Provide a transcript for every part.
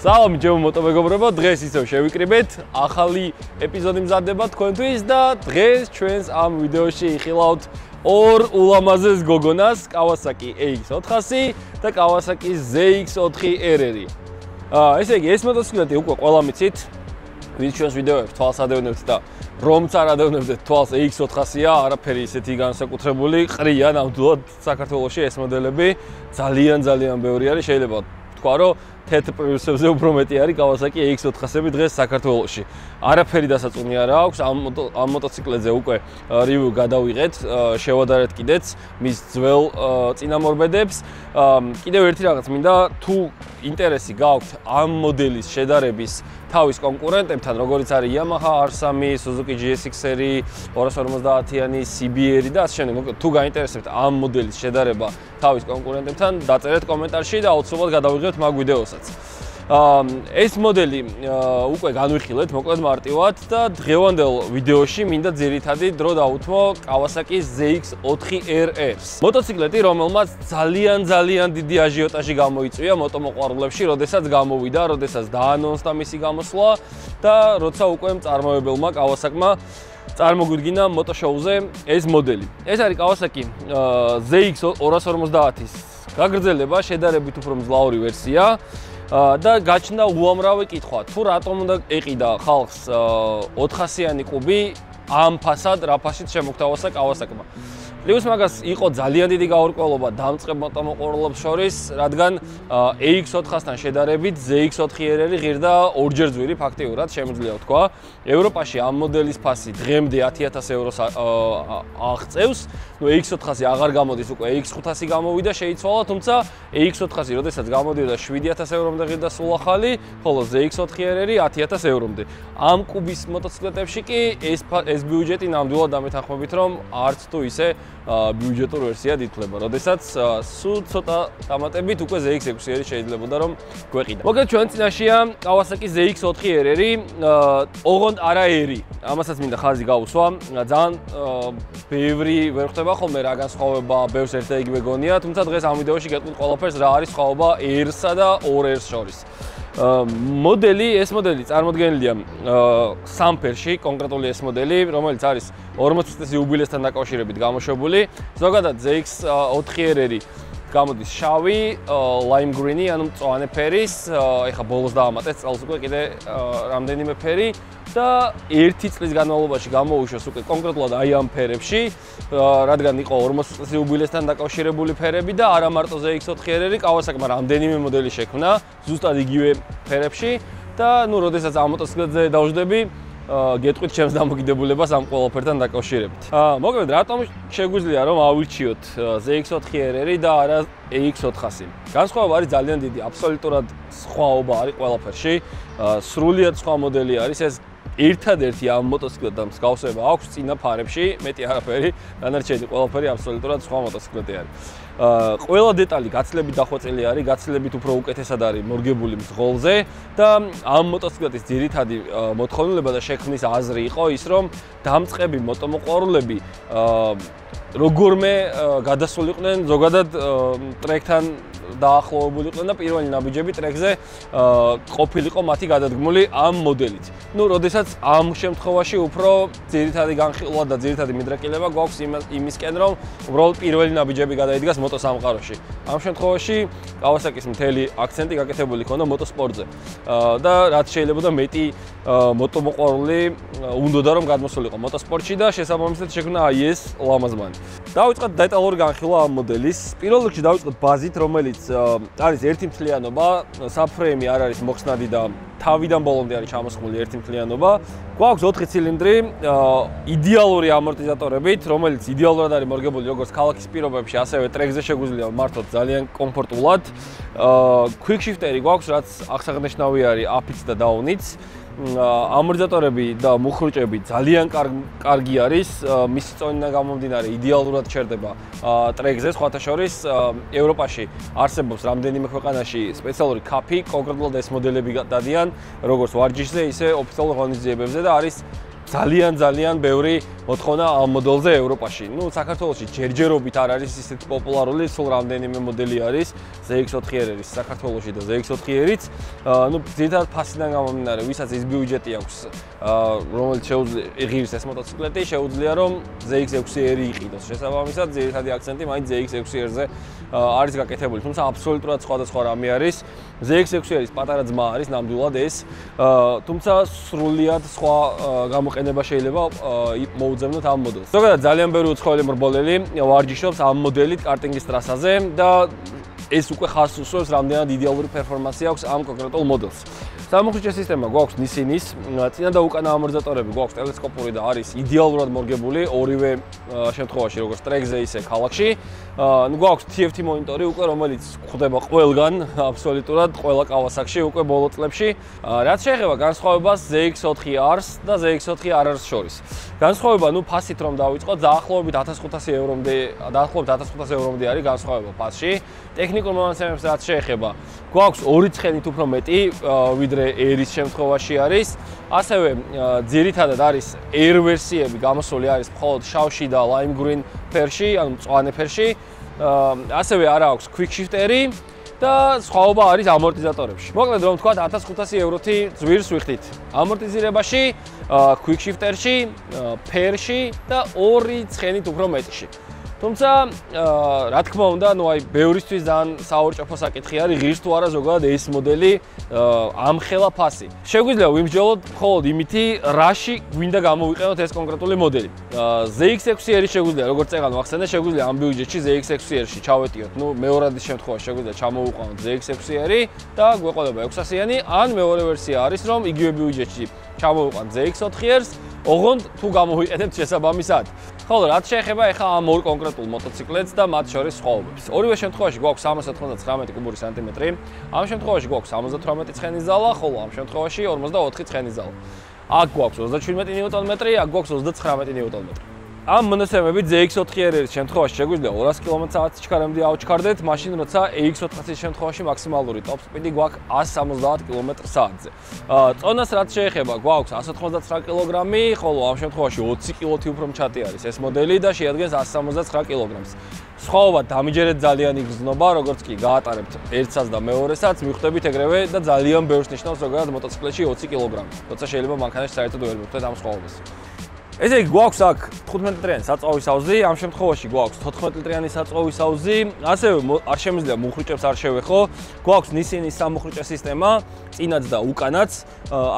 სალამი ჩემო მოტომეგობრებო, დღეს ისევ შევიკრიბეთ, ახალი ეპიზოდი მზადდება თქვენთვის და დღეს ჩვენს ამ ვიდეოში იხილავთ ორ ულამაზეს გოგონას, Kawasaki AX400 და Kawasaki ZX4RR. ესე იგი, ეს მოტოციკლეტი უკვე ყველა მიცით, ვინც ჩვენს ვიდეოებს თვალს ადევნებთ და რომც არ ადევნებთ თვალს AX400-ია, არაფერი ისეთი განსაკუთრებული, ყრია ნამდვილად საქართველოში ეს მოდელები ძალიან ბევრი არის, შეიძლება თქვა რომ თეთრ პრიუსებზე უფრო მეტი არის Kawasaki AX400-ები დღეს საქართველოში. არაფერი დასაწუნი არ აქვს, ამ მოტოციკლებზე უკვე რივიუ გადავიღეთ, შევადარეთ კიდეც მის ძველ წინამორბედებს. კიდევ ერთი რაღაც მინდა, თუ ინტერესი გაქვთ ამ მოდელის შედარების თავის კონკურენტებთან, როგორიც არის Yamaha R3, Suzuki GSX-ერი, 250-იანი CBR და ასე შემდეგ. მოკლედ, თუ გაინტერესებთ ამ მოდელის შედარება თავის კონკურენტებთან, დაწერეთ კომენტარში და აუცილებლად გადავიღებთ მაგ ვიდეოსაც. ეს მოდელი უკვე განვიხილეთ მოკლედ მარტივად და დღევანდელ ვიდეოში მინდა ძირითადი დრო დავუთმო Kawasaki ZX4RR-ს. მოტოციკლეტი, რომელმაც ძალიან დიდი აჟიოტაჟი გამოიწვია მოტომოყვარულებში, როდესაც გამოვიდა, როდესაც დაანონსდა მისი გამოსვლა და როცა უკვე მწარმოებელმა Kawasaki-მა წარმოგვიდგინა მოტოშოუზე ეს მოდელი. ეს არის Kawasaki ZX250-ის გაგრძელება, შედარებით უფრო მძლავრი ვერსია. და გაჩნდა უამრავი კითხვა, თუ რატომ უნდა ეყიდა ხალხს 400-იანი კუბი ამ ფასად, რა ფასით შემოგთავაზა Kawasaki-მა. პლუს მაგას იყო ძალიან დიდი გაურკვევლობა დამწყებ მოტომოყვარულებს შორის, რადგან AX400-თან შედარებით ZX4RR ღირდა ორჯერ ძვირი ფაქტიურად შემიძლია ვთქვა. ევროპაში ამ მოდელის ფასი დღემდე 10,000 ევროს აღწევს. AX400 აღარ გამოდის, უკვე AX500 გამოვიდა, შეიცვალა, თუმცა AX400 როდესაც გამოდიოდა 7,000 ევრომდე ღირდა სულ ახალი, ხოლო ZX4RR 10,000 ევრომდე. ამ კუბის მოტოციკლეტებში კი ეს ბიუჯეტი ნამდვილად ამეთანხმებით, რომ არც თუ ისე ბიუჯეტურ ვერსიად ითვლება, როდესაც სულ ცოტა დამატებით უკვე ZX6-ერი შეიძლებოდა რომ გვეყიდა. მოკლედ ჩვენ წინაშია Kawasaki ZX4RR, ოღონდ არა ერი. ამასაც მინდა ხაზი გაუსვა. ძალიან ბევრი ვერ ხვდება ხოლმე რა განსხვავება ბევრს ერთ და იგივე გონია, თუმცა დღეს ამ ვიდეოში გეტყვით ყველაფერს რა არის სხვაობა R-სა და 2R-ს შორის. ეს მოდელი წარმოდგენილია სამფერში, კონკრეტული ეს მოდელი, რომელიც არის 40 წლის იუბილესთან დაკავშირებით გამოშვებული. ზოგადად ZX4RR გამოდის შავი, lime green-ი, ანუ მწვანე ფერის, ეხა ბოლოს დაამატეს წელს უკვე კიდე რამდენიმე ფერი და 1 წლის განმავლობაში გამოუშვეს უკვე კონკრეტულად აი ამ ფერებში, რადგან იყო 40 წლის იუბილესთან დაკავშირებული ფერები და არა მარტო ZX4RR, Kawasaki-მა რამდენიმე მოდელი შექმნა, ზუსტად იგივე ფერებში და როდესაც ამ მოტოციკლეტზე დავждები, გეტყვით ჩემს დამოკიდებულებას ამ ყველაფერთან დაკავშირებით. მოკლედ, რატომ შეგვიძლია რომ ავირჩიოთ ZX4RR და არა AX400? განსხვავება არის ძალიან დიდი, აბსოლუტურად სხვაობა არის ყველაფერში. სრულიად სხვა მოდელი არის ეს. ერთადერთი ამ მოტოციკლეტთან მსგავსება აქვს წინა ფარებში, მეტი არაფერი, დანარჩენი ყველაფერი აბსოლუტურად სხვა მოტოციკლეტი არის. ყველა დეტალი გაცილებით დახვეწილი არის, გაცილებით უფრო უკეთესად არის მორგებული მძღოლზე და ამ მოტოციკლეტის ძირითადი მოთხოვნილება და შექმნის აზრი იყო ის, რომ დამწყები მოტომოყვარულები როგორმე გადასულიყვნენ ზოგადად ტრეკთან დაახლოებულიყვნენ და პირველი ნაბიჯები ტრეკზე ყოფილიყო მათი გადადგმული ამ მოდელით. როდესაც ამ შემთხვევაში უფრო ძირითადი განხილვა და ძირითადი მიდრეკილება გვაქვს იმისკენ, რომ უბრალოდ პირველი ნაბიჯები გადაიდგას მოტოსამყაროში. ამ შემთხვევაში Kawasaki-ის მთელი აქცენტი გაკეთებული ქონდა მოტოსპორტზე და რაც შეიძლება და მეტი მოტომოყვარული უნდოდა რომ გადმოსულიყო მოტოსპორტში და შესაბამისად შექმნა აი ეს ლამაზმანი. დავიწყოთ დეტალური განხილვა ამ მოდელის. პირველ რიგში დავიწყოთ ბაზით, რომელიც არის ერთი მთლიანობა, საფრეიმი არ არის მოხსნადი და თავიდან ბოლომდე არის ჩამოსხმული ერთი მთლიანობა. გვაქვს 4 ცილინდრი, იდეალური ამორტიზატორებით, რომელიც იდეალურად არის მორგებული როგორც ქალაქის პირობებში, ასევე ტრეკზე შეგვიძლია მართოთ ძალიან კომფორტულად. Quick shifter-ი გვაქვს, რაც აღსანიშნავი არის აფიც და დაუნიც. ამორტიზატორები და მუხრუჭები ძალიან კარგი არის, მისი წონიდან გამომდინარე იდეალურად ჩერდება ტრეკზე, სხვათა შორის ევროპაში არსებობს რამდენიმე ქვეყანაში სპეციალური კაფი, კონკრეტულად ეს მოდელები დადიან როგორც ვარჯიშზე, ისე ოფიციალურ ღონისძიებებზე და არის ძალიან ბევრი მოთხოვნა ამ მოდელზე ევროპაში. ნუ საქართველოში ჯერჯერობით არ არის ისეთი პოპულარული, სულ რამდენიმე მოდელი არის ZX4R-ის საქართველოში და ZX4R-იც. ნუ ძირითადად ფასიდან გამომდინარე, ვისაც ის ბიუჯეტი აქვს, რომელიც შეუძლია ღირს ეს მოტოციკლეტი, შეუძლია რომ ZX6R იყიდოს. შესაბამისად, ძირითადი აქცენტი მაინც ZX6R-ზე არის გაკეთებული, თუმცა აბსოლუტურად სხვადასხვა რამე არის. ZX6R-ის პატარა ძმა არის ნამდვილად ეს, თუმცა სრულიად სხვა გამოყენება შეიძლება მოუძებნოთ ამ მოდელს. ზოგადად ძალიან ბევრი უცხოელი მრბოლელი ვარჯიშობს ამ მოდელით კარტინგის ტრასაზე და ეს უკვე ხაზს უსვამს, რამდენად იდეალური პერფორმანსი აქვს ამ კონკრეტულ მოდელს. სამუხრიჭე სისტემა გვაქვს Nissin-ის, წინა და უკანა ამორტიზატორები გვაქვს ტელესკოპური და არის იდეალურად მორგებული ორივე შემთხვევაში, როგორც ტრეკზე ისე ქალაქში. გვაქვს TFT მონიტორი უკვე, რომელიც გვხვდება ყველგან, აბსოლუტურად ყველა Kawasaki-ში უკვე ბოლო წლებში. რაც შეეხება განსხვავებას ZX4R-ს და ZX4R-ს შორის. განსხვავება, ნუ ფასით რომ დავიწყოთ, დაახლოებით 1500 ევრომდე არის განსხვავება ფასში. ტექნიკურ მომაცემებს რაც შეეხება, გვაქვს 2 ცხენით უფრო მეტი, ვიდრე Air-ის შემთხვევაში არის. ასევე ძირითადად არის Air ვერსიები გამოსული არის მხოლოდ შავში და lime green ფერში, ანუ მწვანე ფერში. ასევე არ აქვს quick shifter-ი და სხვაობა არის ამორტიზატორებში. მოკლედ რომ ვთქვათ 1500 ევროთი ძვირს ვიხდით. ამორტიზირებაში, quick shifter-ში, ფერში და 2 ცხენით უფრო მეტში. თუმცა რა თქმა უნდა, ნუ აი ბევრისთვის ძალიან საორჭაფო საკითხი არის, ღირს თუ არა ზოგადად ეს მოდელი ამხელა ფასი. შეგვიძლია ვიმსჯელოთ მხოლოდ იმითი, რაში გვინდა გამოვიყენოთ ეს კონკრეტული მოდელი. ZX6R-ი შეგვიძლია, როგორც წეგან ვახსენე, შეგვიძლია ამ ბიუჯეტში ZX6R-ში ჩავეტიოთ. ნუ მეორადის შემთხვევაში შეგვიძლია ჩამოვუყავოთ ZX6R-ი და გვეყოლება 600-იანი, ან მეორე ვერსია არის, რომ იგივე ბიუჯეტში ჩამოვუყავთ ZX4R-ს, ოღონდ თუ გამოვიყენებთ შესაბამისად. ხოლო რაც შეეხება ახლა ამ ორ კონკრეტულ მოტოციკლეტს და მათ შორის სხვაობებს. ორივე შემთხვევაში გვაქვს 399 კუბური სანტიმეტრი, ამ შემთხვევაში გვაქვს 78 ცხენის ზალა, ხოლო ამ შემთხვევაში 44 ცხენის ზალა. აქ გვაქვს 37 ნიუტონმეტრი, აქ გვაქვს 39 ნიუტონმეტრი. ამ მონაცემებით ZX4R-ის შემთხვევაში შეგვიძლია 200 კმ/სთ ჩქარემდე ავჩქარდეთ, მაშინ როცა AX400-ის შემთხვევაში მაქსიმალური ტოპ სპიდი გვაქვს 170 კმ/სთ-ზე. წონას რაც შეეხება, გვაქვს 199 კილოგრამი, ხოლო ამ შემთხვევაში 20 კილოთი უფრო მჩატი არის ეს მოდელი და შეადგენს 179 კილოგრამს. სხვაობა დამიჯერეთ ძალიან იგრძნობა, როგორც კი გაატარებთ ერთსაც და მეორესაც, მიხვდებით ეგრევე და ძალიან ბევრს ნიშნავს ზოგადად მოტოციკლეტში 20 კილოგრამი. როცა შეიძლება მანქანაში საერთოდ ვერ მიხვდეთ ამ სხვაობას. ესე იგი გვაქვს აქ 15 ლიტრიანი საწვავის აუზი, ამ შემთხვევაში გვაქვს 14 ლიტრიანი საწვავის აუზი, ასევე არ შემიძლია მუხრიჭებს არ შევეხო. გვაქვს Nissin-ის სამუხრიჭე სისტემა, წინაც და უკანაც,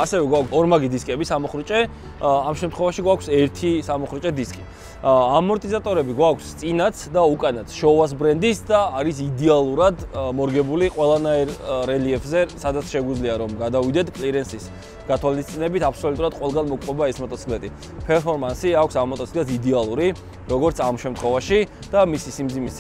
ასევე გვაქვს ორმაგი დისკები სამუხრიჭე, ამ შემთხვევაში გვაქვს ერთი სამუხრიჭე დისკი. ამორტიზატორები გვაქვს წინაც და უკანაც Showas ბრენდის და არის იდეალურად მორგებული ყველანაირ რელიეფზე, სადაც შეგვიძლია რომ გადავიდეთ კლირენსის გათვალისწინებით აბსოლუტურად ყველგან მოგყვება ეს მოტოციკლეტი. პერფორმანსი აქვს ამ მოტოციკლეტს იდეალური, როგორც ამ შემთხვევაში და მისი სიმძიმის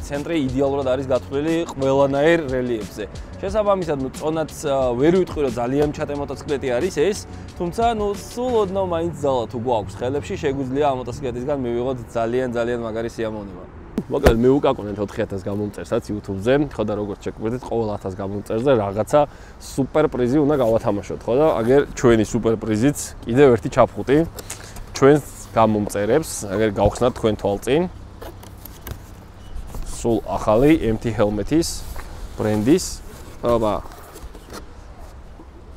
ცენტრი იდეალურად არის გათვლილი ყველანაირ რელიეფზე. შესაბამისად, ნუ წონაც ვერ ვიტყვი რომ ძალიან ჩატე მოტოციკლეტი არის ეს, თუმცა ნუ სულ ოდნავ მაინც ზალა თუ გვაქვს ხელებში, შეგვიძლია ამ მოტოციკლეტისგან მივიღოთ ძალიან მაგარი სიამოვნება. მოკლედ მივუკაკუნეთ 4000 გამომწერსაც YouTube-ზე, ხო და როგორც შეგვიძლია ყოველ 1000 გამომწერზე რაღაცა სუპერ პრიზი უნდა გავათამაშოთ, ხო და აგერ ჩვენი სუპერ პრიზიც კიდევ ერთი ჩაფხუტი ჩვენს გამომწერებს, აგერ გავხსნათ თქვენ თვალწინ. სულ ახალი MT Helmet-ის ბრენდის, აბა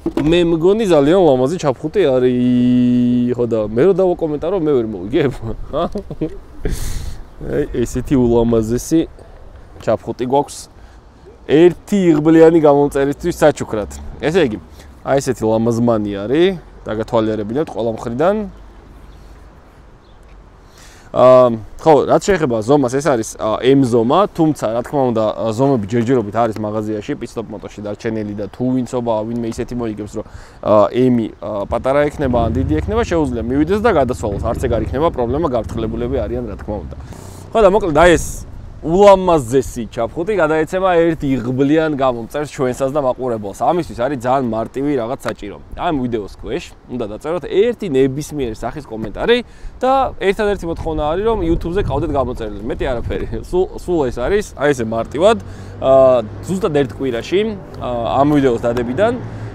მე მგონი ძალიან ლამაზი ჩაფხუტი არის, ხო და მე რო დავაკომენტარო, მე ვერ მოვიგებ. ესეთი ულამაზესი ჩაფხუტი გვაქვს ერთი იღბლიანი გამომწერისთვის საჩუქრად. ესე იგი, აი ესეთი ლამაზმანი არის, დაგათვალიერებინებთ ყველა მხრიდან. ხო, რაც შეეხება ზომას, ეს არის M ზომა, თუმცა რა თქმა უნდა, ზომები ჯერჯერობით არის მაღაზიაში, Pitstop Moto-ში დარჩენილი და თუ ვინცობა, ვინმე ისეთი მოიგებს, რომ M-ი პატარა ექნება, ან დიდი ექნება, შეუძლია მივიდეს და გადასვალოს. არც ეგ არ იქნება პრობლემა, გავრცელებულები არიან, რა თქმა უნდა. ხო და მოკლედ აი ეს ულამაზესი ჩაფხუტი გადაეცემა ერთ იღბლიან გამომწერს ჩვენსაც და მაყურებელს. ამისთვის არის ძალიან მარტივი რაღაც საჭირო. ამ ვიდეოს ქვეშ უნდა დაწეროთ ერთი ნებისმიერი სახის კომენტარი და ერთადერთი მოთხოვნა არის რომ YouTube-ზე ყავდეთ გამოწერილი. მეტი არაფერი. სულ ეს არის, აი ესე მარტივად, ზუსტად ერთ კვირაში ამ ვიდეოს დადებიდან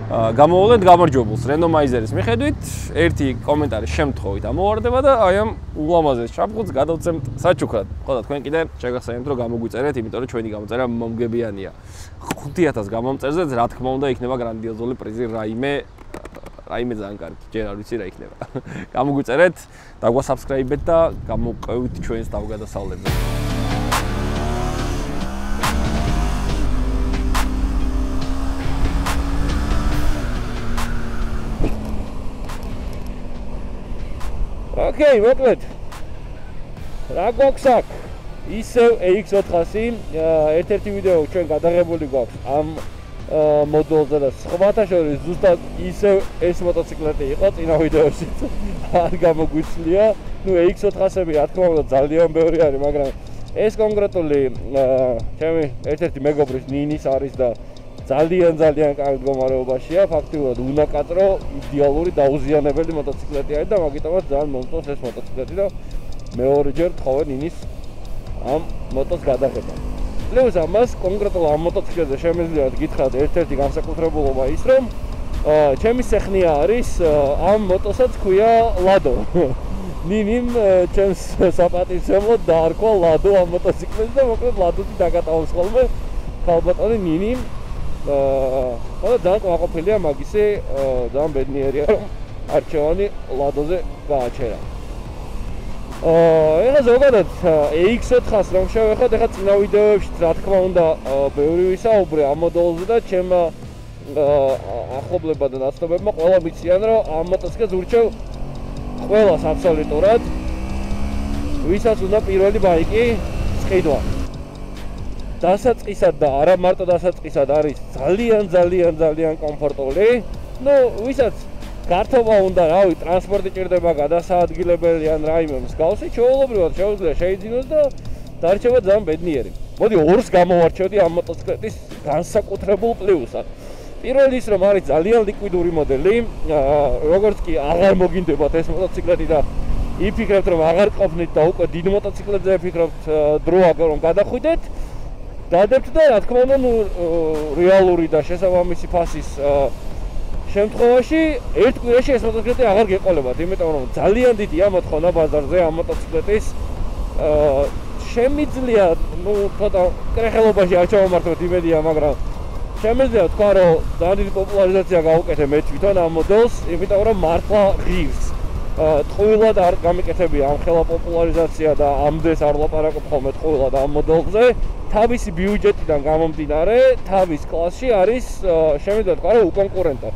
გამოვავლეთ გამარჯვებულს რენდომაიზერის მიხედვით, ერთი კომენტარი შემთხვევით ამოვარდება და აი ამ ულამაზეს ჩაფხუტს გადავცემთ საჩუქრად. ხო და თქვენ კიდე შეგახსენებთ რომ გამოგვიწერეთ, იმიტომ რომ ჩვენი გამოწერა მომგებიანია. 5000 გამომწერზეც რა თქმა უნდა იქნება გრანდიოზული პრიზი რაიმე ძალიან კარგი, ჯერ არ ვიცი რა იქნება. გამოგვიწერეთ, დაგვასაბსკრაიბეთ და გამოვყევით ჩვენს თავგადასავლებზე. Okay, მოკლედ. რა გვაქვს აქ? ისევ AX400, ერთ-ერთი ვიდეო ჩვენ გადაღებული გვაქვს ამ მოდელზე და სხვათა შორის ზუსტად ისევ ეს მოტოციკლეტი იყო წინა ვიდეოშიც. არ გამოგვიცლია. ნუ AX400-ები რა თქმა უნდა ძალიან ბევრი არის, მაგრამ ეს კონკრეტული ჩემი ერთ-ერთი მეგობრის ნინის არის და ძალიან კარგ მდგომარეობაშია, ფაქტიურად უნაკატრო, იდეალური დაუზიანებელი მოტოციკლეტი არის და მაგიტომაც ძალიან მომწონს ეს მოტოციკლეტი და მეორეჯერ თხოვე ნინის ამ მოტოს გადაღება. პლუს ამას კონკრეტულ ამ მოტოციკლეტზე შემიძლია გითხრათ ერთ-ერთი განსაკუთრებულობა ის, რომ ჩემი სეხნია არის ამ მოტოსაც ქვია ლადო. ნინიმ ჩემს საპატივცემლოდ დაარქვა ლადო ამ მოტოციკლეტს და მოკლედ ლადოთი დაგატოვოს ხოლმე ხალბატონი ნინიმ. და ძალიან ყოფილია მაგისე ძალიან ბედნიერია რომ არჩევანი ლადოზე გააჩერა. ეხლა ზოგადად AX400 რომ შევეხოთ, ეხლა წინა ვიდეოებში რა თქმა უნდა ბევრი ვისაუბრე ამ მოდელზე და ჩემმა ახლობლებმა და ნაცნობებმა ყველა მიციან რომ ამ მოტოციკლს ურჩევ ყველას აბსოლუტურად, ვისაც უნდა პირველი ბაიკი სყიდვა. დასაწყისად და არა მარტო დასაწყისად არის ძალიან კომფორტული. ნუ ვისაც გართობა უნდა, რავი, ტრანსპორტი ჭირდება, გადასაადგილებელი ან რაიმე მსგავსი, ჩვეულებრივად შეუძლია შეიძინოს და დარჩება ძალიან ბედნიერი. მოდი ორს გამოვარჩევდი ამ მოტოციკლეტის განსაკუთრებულ პლუსად. პირველი ის რომ არის ძალიან ლიკვიდური მოდელი, როგორც კი აღარ მოგინდებათ ეს მოტოციკლეტი და იფიქრებთ რომ აღარ ყოფნით და უკვე დიდ მოტოციკლებზე იფიქრებთ დრო რომ გადახვიდეთ. დადებთ და რა თქმა უნდა რეალური და შესაბამისი ფასის შემთხვევაში ერთ კვირაში ეს მოტოციკლეტი აღარ გეყოლებათ, იმიტომ რომ ძალიან დიდია მოთხოვნა ბაზარზე ამ მოტოციკლეტის. შემიძლია, ნუ ცოტა კრეხელობაში არ ჩავამართოთ იმედია, მაგრამ შემიძლია თქვა რომ ძალიან დიდი პოპულარიზაცია გავუკეთე მე თვითონ ამ მოდელს, იმიტომ რომ მართლა ღირს. ტყუილად არ გამიკეთებია ამ ხელა პოპულარიზაცია და ამდენს არ ლაპარაკობ ხოლმე ტყუილად ამ მოდელზე. თავისი ბიუჯეტიდან გამომდინარე, თავის კლასში არის შემიძლია თქვა რომ უკონკურენტო.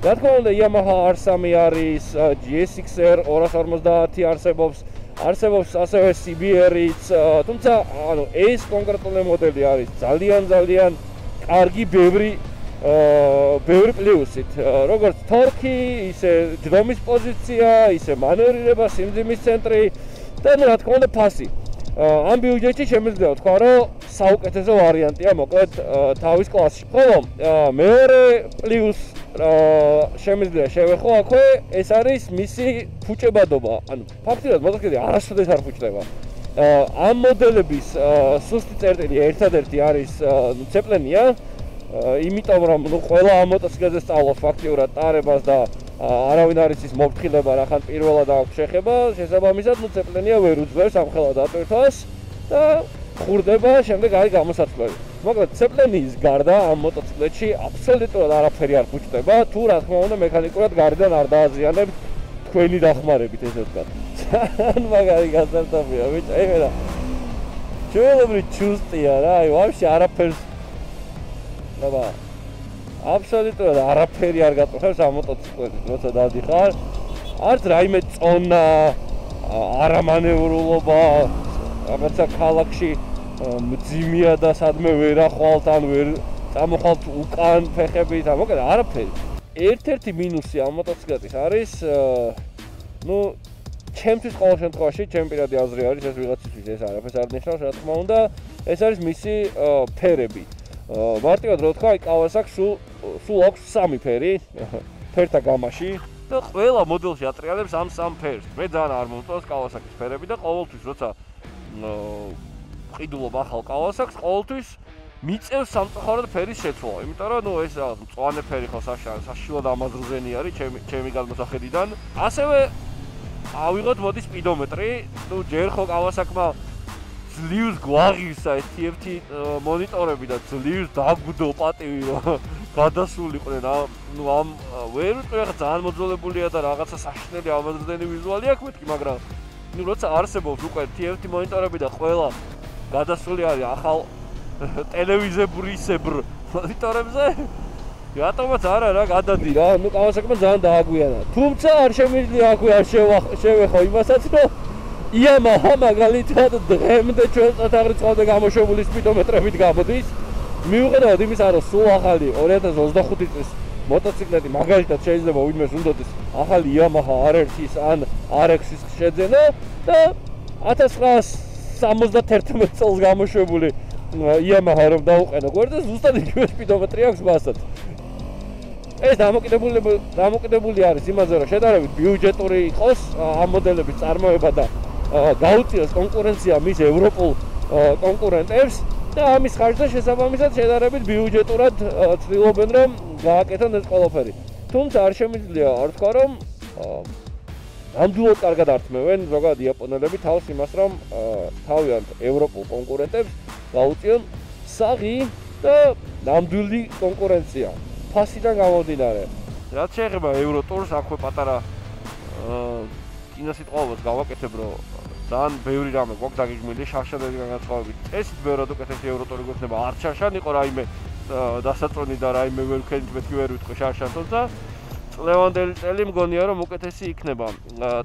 რა თქმა უნდა Yamaha R3 არის, GSX-R 250 არსებობს ასევე CBR-იც, თუმცა ანუ ეს კონკრეტული მოდელი არის ძალიან კარგი ბევრი პლუსით, როგორც თორქი, ისე ჯდომის პოზიცია, ისე მანევრირება, სიმძიმის ცენტრი და რა თქმა უნდა ფასი. ამ ბიუჯეტში შემიძლია თქვა რომ საუკეთესო ვარიანტია მოკლედ თავის კლასში. ხოლო მეორე პლუს შემიძლია შევეხო აქვე, ეს არის მისი ფუჭებადობა. ანუ ფაქტიურად მოტოციკლი არასოდეს არ ფუჭდება. ამ მოდელების სუსტი წერტილი ერთადერთი არის ცეპლენია. იმიტომ რომ ყველა ამ მოტოციკლზე სწავლობს ფაქტიურად ტარებას და არავინ არ იცის მოფრთხილება რახან პირველად აქვს შეხება, შესაბამისად ცეპლენია ვერ უძლებს ამხელა დატვირთვას და ხურდება, შემდეგ არის გამოსაცვლელი. მოკლედ ცეპლენის გარდა ამ მოტოციკლში აბსოლუტურად არაფერი არ ფუჭდება, თუ რა თქმა უნდა მექანიკურად გარედან არ დააზიანებთ თქვენი დახმარებით, ესე ვთქვათ. ძალიან მაგარი გასართობია, ბიჭო, ეხლა ჩვეულებრივ ჩუსტია რა, აი ვაფშე არაფერს აბა აბსოლუტურად არაფერი არ გაწუხებს ამ მოტოციკლით, როცა დავდიხარ. არც რაიმე წონა, არამანევრულობა, რაღაცა ქალაქში მძიმეა და სადმე ვერ ახვალთ, ან ვერ წამოხვალთ უკან ფეხებით, მოკლედ არაფერი. ერთ-ერთი მინუსი ამ მოტოციკლეთის არის, ნუ ჩემთვის ყოველ შემთხვევაში, ჩემი პირადი აზრი არის, ეს ვიღაცისთვის ეს არაფერს არ ნიშნავს, რა თქმა უნდა, ეს არის მისი ფერები. მარტივად რო თქვა, Kawasaki სულ აქვს 3 ფერი ფერთა გამაში და ყველა მოდელში ატრიალებს ამ 3 ფერს. მე ძალიან არ მომწონს Kawasaki-ის ფერები და ყოველთვის როცა ყიდულობ ახალ Kawasaki-ს, ყოველთვის მიწევს სამწუხაროდ ფერის შეცვალა, იმიტომ რომ ეს რაღაც მწვანე ფერი ხო საშილად ამაზრზენი არის ჩემი გადმოსახედიდან. ასევე ავიღოთ მოდი სპიდომეტრი, ჯერ ხო Kawasaki-მა ძლივს გვაღირსა ეს TFT მონიტორები და ძლივს დაგვდო პატივი რომ გადასულიყვნენ ამ ვერ ვიტყვი რა ძალიან მოძველებულია და რაღაცა საშინელი ამაზრდენი ვიზუალი აქვს მეთქი, მაგრამ როცა არსებობს უკვე TFT მონიტორები და ყველა გადასული არის ახალ ტელევიზორისებრ მონიტორებზე რატომაც არა რა გადადი რა Kawasaki-მა ძალიან დააგვიანა თუმცა არ შემიძლია აქვე არ შევეხო იმასაც რომ Yamaha მაგალითად დღემდე ჩვენ წათაღრიცხავდა გამოშვებული სპიდომეტრებით გამოდის მიუხედავად იმისა რომ სულ ახალი 2025 წლის მოტოციკლეტი მაგალითად შეიძლება ვინმეს უნდადეს ახალი Yamaha RRT-ის ან RX-ის შეძენა და 1971 წელს გამოშვებული Yamaha რომ დაუყენა გვერდზე ზუსტად იგივე სპიდომეტრი აქვს მასაც ეს დამოკიდებული არის იმაზე რომ შედარებით ბიუჯეტური იყოს ამ მოდელების წარმოება და გაუწიოს კონკურენცია მის ევროპულ კონკურენტებს და ამის ხარჯზე შესაბამისად შედარებით ბიუჯეტურად ცდილობენ რომ გააკეთონ ეს ყველაფერი. თუმცა არ შემიძლია არ თქვა რომ ნამდვილად კარგად ართმევენ ზოგადად იაპონელები თავს იმას რომ თავიანთ ევროპულ კონკურენტებს გაუწიონ საღი და ნამდვილი კონკურენცია. ფასიდან გამომდინარე. რაც შეეხება ევროტურს აქვე პატარა კინოსიტყვაობას გავაკეთებ რომ ძალიან ბევრი რამე გვაქვს დაგიჟმილი შარშანებიდან განსხვავებით. წესით ბევრად უკეთესი ევროტური გვექნება არ შარშან იყო რაიმე დასაწონი და რაიმე ვერ ვქენით მეთქი ვერ ვიტყვი შარშან თუმცა წლევანდელი წელი მგონია რომ უკეთესი იქნება.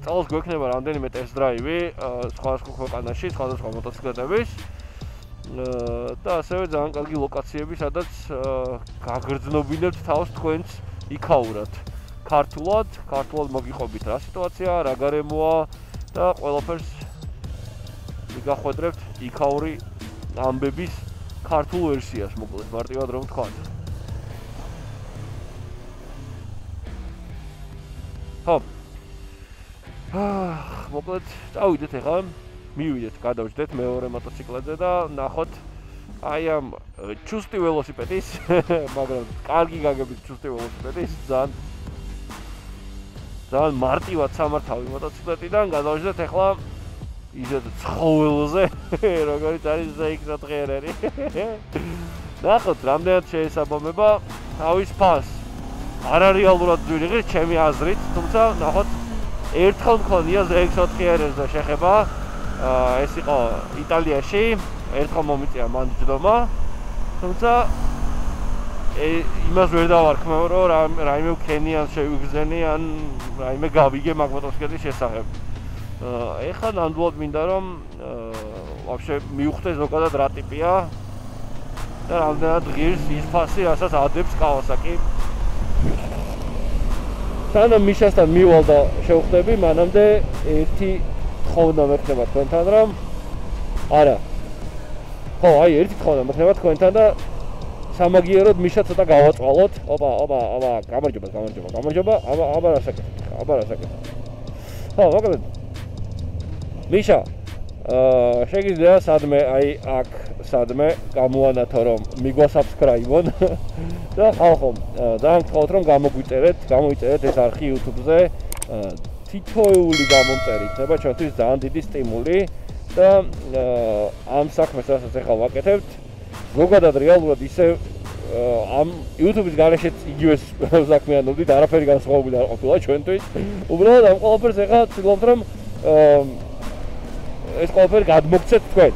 წელს გვექნება რამდენიმე ტესტ დრაივი სხვადასხვა ქვეყანაში სხვადასხვა მოტოციკლეტების და ასევე ძალიან კარგი ლოკაციები სადაც გაგრძნობინებთ თავს თქვენს იქაურად. ქართულად მოგიყვებით რა სიტუაციაა, რა გარემოა და ყველაფერს მიგახვედრებთ იქაური ამბების ქართულ ვერსიას მოკლედ მარტივად რომ თქვათ. ხო. მოკლედ წავიდეთ ახლა მივიდეთ, გადავჯდეთ მეორე მოტოციკლებზე და ნახოთ აი ამ ჩუსტი ველოსიპედის, მაგრამ კარგი გაგებით ჩუსტი ველოსიპედის ძალიან მარტივად სამართავი მოტოციკლეტიდან გადავჯდეთ ახლა ისეთ ცხოველზე, როგორც არის ZX დღერერი. ნახოთ, რამდენად შეესაბამება თავის ფასს. არარეალურად ძვირი ღირს ჩემი აზრით, თუმცა ნახოთ ერთხელ მქონია ZX4R-ზე შეხება. ეს იყო იტალიაში, ერთხელ მომიწია მან ჯდომა. თუმცა იმას ვერ დავარქმევ, რომ რაიმე ვქენიან შევიგზენი ან რაიმე გავიგე მაგ მოტოციკლეტის შესახებ. ეხლა ნამდვილად მინდა რომ ვაფშე მივხვდე ზოგადად რა ტიპია და რამდენად ღირს ის ფასი, რასაც ადებს Kawasaki. სანამ მიშასთან მივალ და შევხვდები, მანამდე ერთი თხოვნა მექნება თქვენთან რომ არა. ხო, აი ერთი თხოვნა მექნება თქვენთან და სამაგიეროდ მიშა ცოტა გავაწვალოთ. ოპა, გამარჯობა. აბა რა საკეთე. ხო, მოკლედ. მიშა, შეგიძლია სადმე აი აქ სადმე გამოანათო რომ მიგვასაბსკრაიბონ და ხალხო, ძალიან გთხოვთ რომ გამოიწერეთ ეს არხი YouTube-ზე. თითოეული გამომწერი იქნება ჩვენთვის ძალიან დიდი სტიმული და ამ საქმეს რასაც ახლა ვაკეთებთ ზოგადად რეალურად ისე ამ YouTube-ის გარეშეც იგივე საქმიანობდით, არაფერი განსხვავებული არ ყოფილა ჩვენთვის. უბრალოდ ამ ყველაფერს ახლა ვცდილობთ რომ ეს ყველაფერი გადმოგცეთ თქვენ.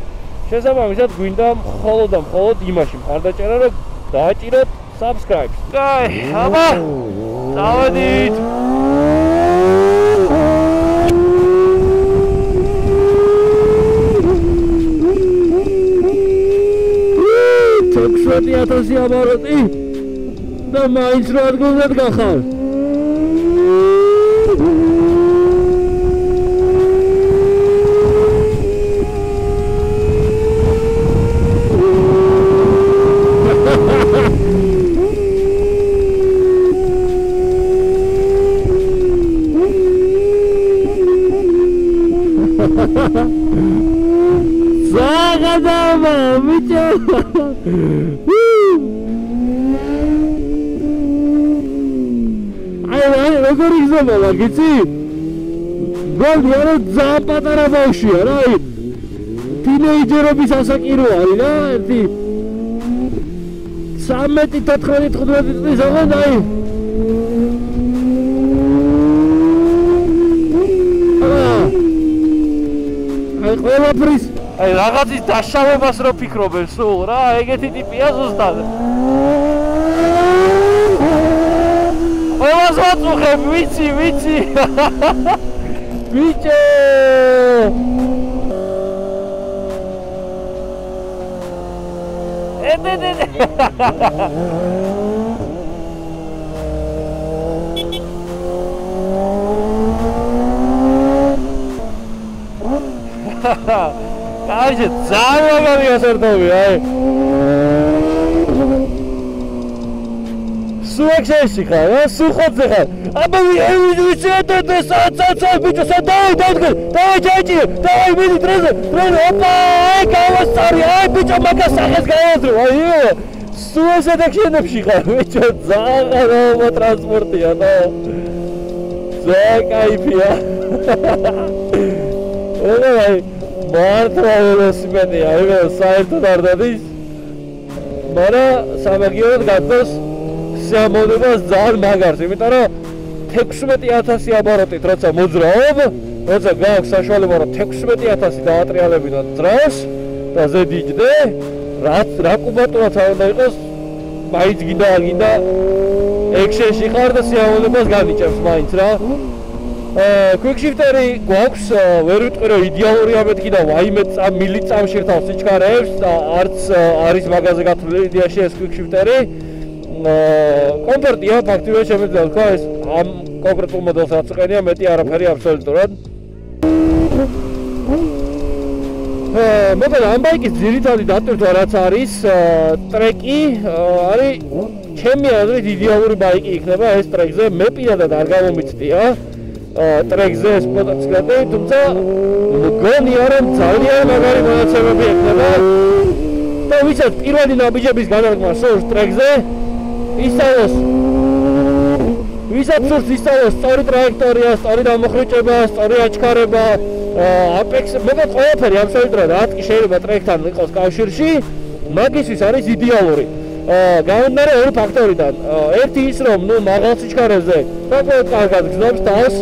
შესაბამისად გვინდა მხოლოდ იმაში მხარდაჭერა რომ დააჭიროთ subscribe. აი, აბა! დავედით! Tokshoti atosi abaroti da mains ro adgulzet gaxav. Zagadama, bicho. აი როგორ იზრდება გიცი? გონი არა ძალიან პატარა ბავშვია რა აი თინეიჯერობის ასაკი რო არის რა ერთი 13-14 წლის აღარ აი აი ყველაფრის აი რაღაცის დაშავებას რო ფიქრობენ სულ რა ეგეთი ტიპია ზუსტად ყველას ვაწუხებ ვიცი ბიჭო კაიჯი ძალიან მაგარია სერტოვი აი სუექსესი ხარ რა სუხოძე ხარ აბა ვიცი და ბიჭო დავай ჯაჭი დავай მიდი დროზე ოპა აი გავასწარი აი ბიჭო მაგას სახეს გავაზრო აიო სუესა და ქენებში ხარ ბიჭო ძალიან ტრანსპორტია და ძალიან კაიფია აი მართლა ველოსიპედია აი საერთოდ არ დადის მაგრამ სამაგიეროდ გაწოს შემოდებას ძალიან მაგარს იმიტომ რომ 16000 აბოროტით როცა მოძრაობ როცა გაქვს საშუალება რომ 16000 დაატრიალებინო ძრას და ზედიჯდე რა კუბატურაც არ უნდა იყოს მაინც გინდა ექშენში ხარ და სიამოვნებას განიჭებს მაინც რა quick shifter-ი გვაქვს ვერ ვიტყვი რომ იდეალურია მეთქი და ვაიმე მილიწამში რთავს სიჩქარეებს და არც არის მაგაზე გათვლილი იდეაში ეს quick shifter-ი კომფორტია ფაქტიურად შემიძლია თქვა ეს ამ კონკრეტულ მოდელს რაც ყენია მეტი არაფერი აბსოლუტურად მოკლედ ამ ბაიკის ძირითადი დატვირთვა რაც არის ტრეკი არის ჩემი აზრით იდეალური ბაიკი იქნება ეს ტრეკზე მე პირადად არ გამომიცდია ტრეკზე ეს მოტოციკლეტი თუმცა მგონია რომ ძალიან მაგარი მონაცემები ექნება და ვისაც პირველი ნაბიჯების განადგმა სურს ტრეკზე ისწავლოს ვისაც სურს ისწავლოს სწორი ტრაექტორია, სწორი დამოხრიჭება, სწორი აჩქარება აპექს მოკლედ ყველაფერი აბსოლუტურად რაც კი შეიძლება ტრეკთან იყოს კავშირში მაგისთვის არის იდეალური გამომდინარე ორი ფაქტორიდან ერთი ის რომ ნუ მაღალ სიჩქარეზე საკმაოდ კარგად გზნობს თავს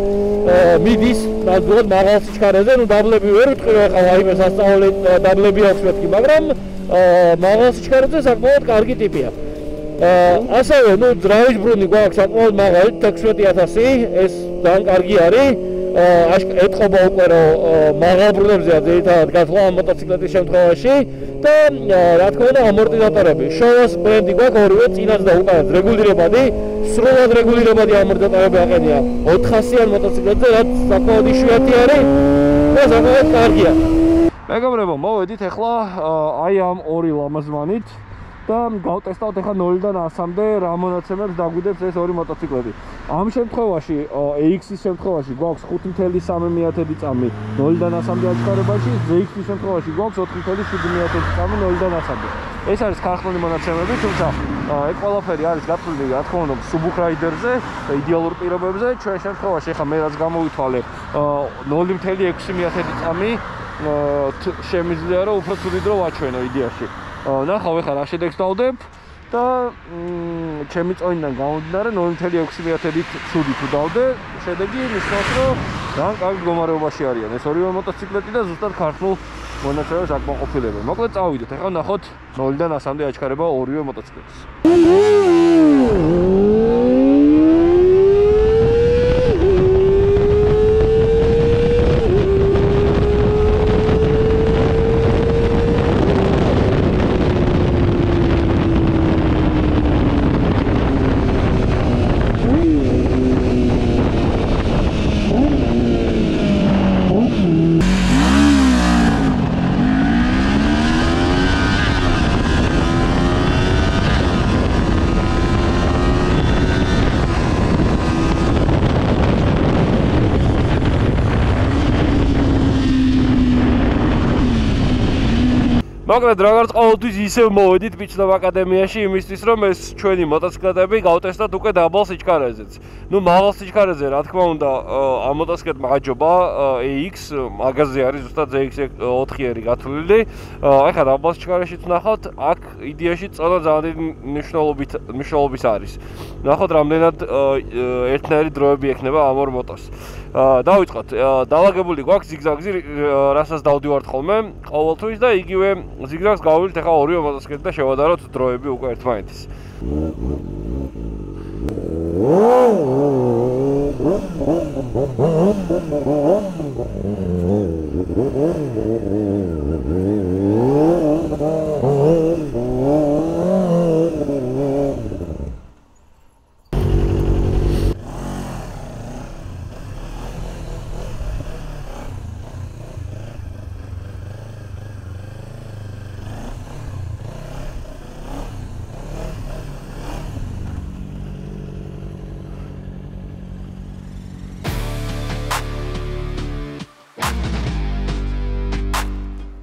მიდის ნამდვილად მაღალ სიჩქარეზე ნუ დაბლები ვერ ვიტყვი რომ ახლა ვაიმე სასწაული დაბლები აქვს მეთქი მაგრამ მაღალ სიჩქარეზე საკმაოდ კარგი ტიპია ასევე ნუ ძრავის ბრუნი გვაქვს საკმაოდ მაღალი 16000 ეს ძალიან კარგი არის ეთყობა უკვე რომ მაღალ ბრუნებზეა ძირითადად გათვლა ამ მოტოციკლეტის შემთხვევაში და რა თქმა უნდა ამორტიზატორები შოვას ბრენდი გვაქვს ორივე წინაც და უკანაც რეგულირებადი სრულად რეგულირებადი ამორტიზატორები აყენია 400-იან მოტოციკლეტზე რაც საკმაოდ იშვიათი არის და საკმაოდ კარგია მეგობრებო მოვედით ახლა აი ამ ორი ლამაზმანით და გავტესტავთ ახლა 0-დან 100-მდე რა მონაცემებს დაგვიდებს ეს ორი მოტოციკლეტი. ამ შემთხვევაში AX-ის შემთხვევაში გვაქვს 5.3 წამი 0-დან 100-მდე აჩქარებაში, ZX-ის შემთხვევაში გვაქვს 4.7 წამი 0-დან 100-მდე. ეს არის ქართული მონაცემები, თუმცა ეს ყველაფერი არის გათვლილი რა თქმა უნდა Subaru Rider-ზე, იდეალურ პირობებზე. ჩვენ შემთხვევაში ახლა მე რაც გამოვითვალე 0.6 წამი შემიძლია რომ უფრო ცუდი დრო ვაჩვენო იდეაში. ნახავ ახლა რა შედეგს დავდებ და ჩემი წონიდან გამომდინარე 0.6-ით ცუდი თუ დავდე შედეგი ნიშნავს რომ ძალიან კარგი მდგომარეობაში არიან ეს ორივე მოტოციკლეტი და ზუსტად ქართულ მონაცემებს აკმაყოფილებენ. მოკლედ წავიდეთ ახლა ნახოთ 0-დან 100-მდე აჩქარება ორივე მოტოციკლეტის. მოკლედ როგორც ყოველთვის ისევ მოვედით პიჩნოვ აკადემიაში იმისთვის რომ ეს ჩვენი მოტოციკლეტები გავტესტოთ უკვე დაბალ სიჩქარეზეც. ნუ მაღალ სიჩქარეზე რა თქმა უნდა ამ მოტოციკლეტმა აჯობა AX მაგაზე არის ზუსტად ZX4R გათვლილი. ეხლა დაბალ სიჩქარეშიც ნახავთ, აქ იდეაში წონა ძალიან მნიშვნელობის არის. ნახავთ რამდენად ერთნაირი დროები ექნება ამ ორ მოტოს. დავიწყოთ. დაალაგებული გვაქვს ზიგზაგზე, რასაც დავდივართ ხოლმე ყოველთვის და იგივე ზიგზაგს გავავლით ახლა ორივე მოტოციკლეტი და შევადაროთ დროები უკვე ერთმანეთის.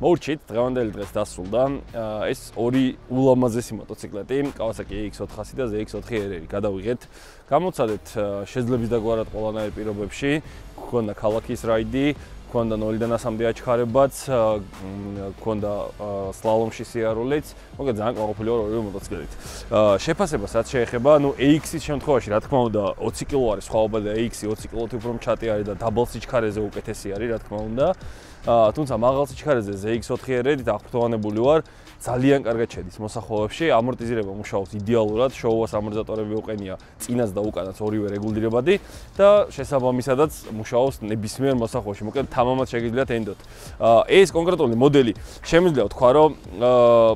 მოვურჩით, დღევანდელი დღეს დასრულდა. ეს ორი ულამაზესი მოტოციკლეტი, Kawasaki AX400 და ZX4R. გადავიღეთ. გამოცადეთ შეძლების დაგვარად ყველანაირ პირობებში. გქონდა ქალაქის რაიდი, გქონდა 0-დან 100-მდე აჩქარებაც, გქონდა სლალომში სიარულეც. მოკლედ ძალიან კმაყოფილი ვარ ორივე მოტოციკლეტით. შეფასებას რაც შეეხება, ნუ AX-ის შემთხვევაში რა თქმა უნდა 20 კილო არის სხვაობა და AX-ი 20 კილოთი უფრო მჩატე არის და დაბალ სიჩქარეზე უკეთესი არის რა თქმა უნდა. თუმცა მაღალ სიჩქარეზე ZX4R-ით აღფრთოვანებული ვარ, ძალიან კარგად შედის მოსახოვებში, ამორტიზირება მუშაობს იდეალურად, შოუას ამორტიზატორები უყენია წინაც და უკანაც ორივე რეგულირებადი და შესაბამისადაც მუშაობს ნებისმიერ მოსახოვში. მოკლედ თამამად შეგიძლიათ ენდოთ. ეს კონკრეტული მოდელი შემიძლია ვთქვა, რომ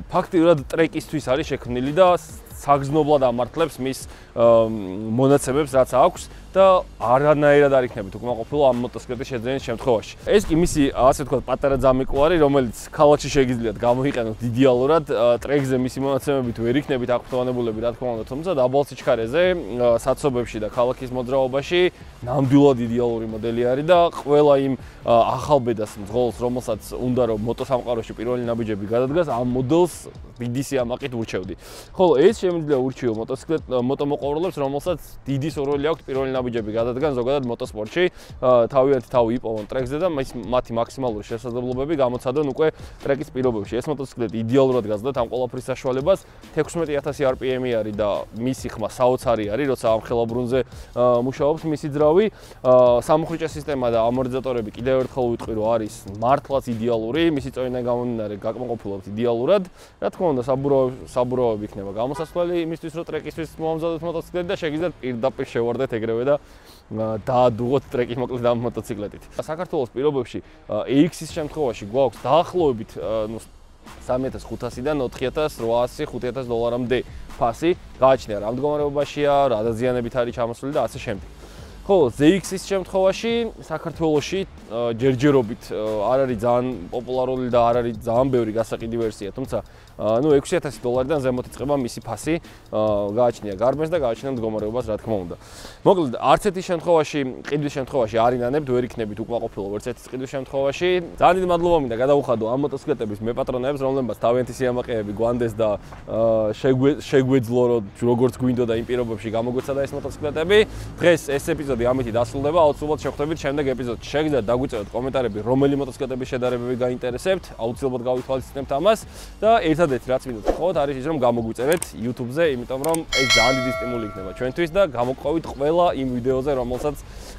ფაქტიურად ტრეკისთვის არის შექმნილი და საგრძნობლად ამართლებს მის მონაცემებს რაც აქვს და არანაირად არ იქნებით უკმაყოფილო ამ მოტოციკლეტის შეძენის შემთხვევაში. ეს კი მისი ასე ვთქვათ პატარა ძამიკო არის, რომელიც ქალაქში შეგიძლიათ გამოიყენოთ იდეალურად, ტრეკზე მისი მონაცემებით ვერ იქნებით აღფრთოვანებულები რა თქმა უნდა, თუმცა დაბალ სიჩქარეზე, საცობებში და ქალაქის მოძრაობაში ნამდვილად იდეალური მოდელი არის და ყველა იმ ახალბედას მძღოლს, რომელსაც უნდა რომ მოტოსამყაროში პირველი ნაბიჯები გადადგას, ამ მოდელს დიდი სიამაყით ურჩევდი. ხოლო ეს შემიძლია ურჩიო მოტომოყვარულებს, რომელსაც დიდი სურვილი აქვთ პირველი ნაბიჯები გადადგან ზოგადად მოტოსპორტში, თავიანთი თავი იპოვონ ტრეკზე და მათი მაქსიმალური შესაძლებლობები გამოცადონ უკვე ტრეკის პირობებში. ეს მოტოციკლეტი იდეალურად გაძლევთ ამ ყველაფრის საშუალებას. 16000 RPM-ი არის და მისი ხმა საოცარი არის, როცა ამ ხელაბრუნზე მუშაობს მისი ძრავი. სამუხრიჭე სისტემა და ამორტიზატორები კიდევ ერთხელ ვიტყვი, რომ არის მართლაც იდეალური, მისი წონიდან გამომდინარე გაკმაყოფილებთ იდეალურად. რა თქმა უნდა, საბურავები იქნება გამოსასვლელი იმისთვის, რომ ტრეკისთვის მომზადოთ მოტოციკლეტი და შეგიძლიათ პირდაპირ შევარდეთ ეგრევე და დაადუღოთ ტრეკის მოკლედ ამ მოტოციკლეტით. საქართველოს პირობებში AX-ის შემთხვევაში გვაქვს დაახლოებით 3500-დან 4800-5000 ფასი. გააჩნია რა მდგომარეობაშია, რა დაზიანებით არის ჩამოსული და ასე შემდეგ. ხოლო ZX-ის შემთხვევაში საქართველოში ჯერჯერობით არ არის ძალიან პოპულარული და არ არის ძალიან ბევრი გასაყიდი ვერსია, თუმცა ნუ $6000-დან ზემოთ იწყება მისი ფასი, გააჩნია გარბენს და გააჩნია მდგომარეობას რა თქმა უნდა. მოკლედ არც ერთი შემთხვევაში, ყიდვის შემთხვევაში არ ინანებთ, ვერ იქნებით უკმაყოფილო ვერც ერთი ყიდვის შემთხვევაში. ძალიან დიდი მადლობა მინდა გადავუხადო ამ მოტოციკლეტების მეპატრონეებს, რომლებმაც თავიანთი სიამაყეები გვანდეს და შეგვეძლო როგორც გვინდოდა იმ პირობებში გამოგვეცადა ეს მოტოციკლეტები. დღეს ეს ეპიზოდი ამით დასრულდება, აუცილებლად შევხვდებით შემდეგ ეპიზოდში. შეგიძლიათ დაგვიწევოთ კომენტარები, რომელი მოტოციკლეტების შედარებები გაინტერესებთ, აუცილებლად გავითვალისწინებთ ამას და ერთადერთი რაც მინდათ გთხოვოთ არის ის რომ გამოგვიწერეთ YouTube-ზე, იმიტომ რომ ეს ძალიან დიდი სტიმული იქნება ჩვენთვის და გამოგყვებით ყველა იმ ვიდეოზე, რომელსაც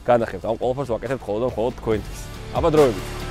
განახებთ. ამ ყველაფერს ვაკეთებთ მხოლოდ თქვენთვის. აბა დროებით.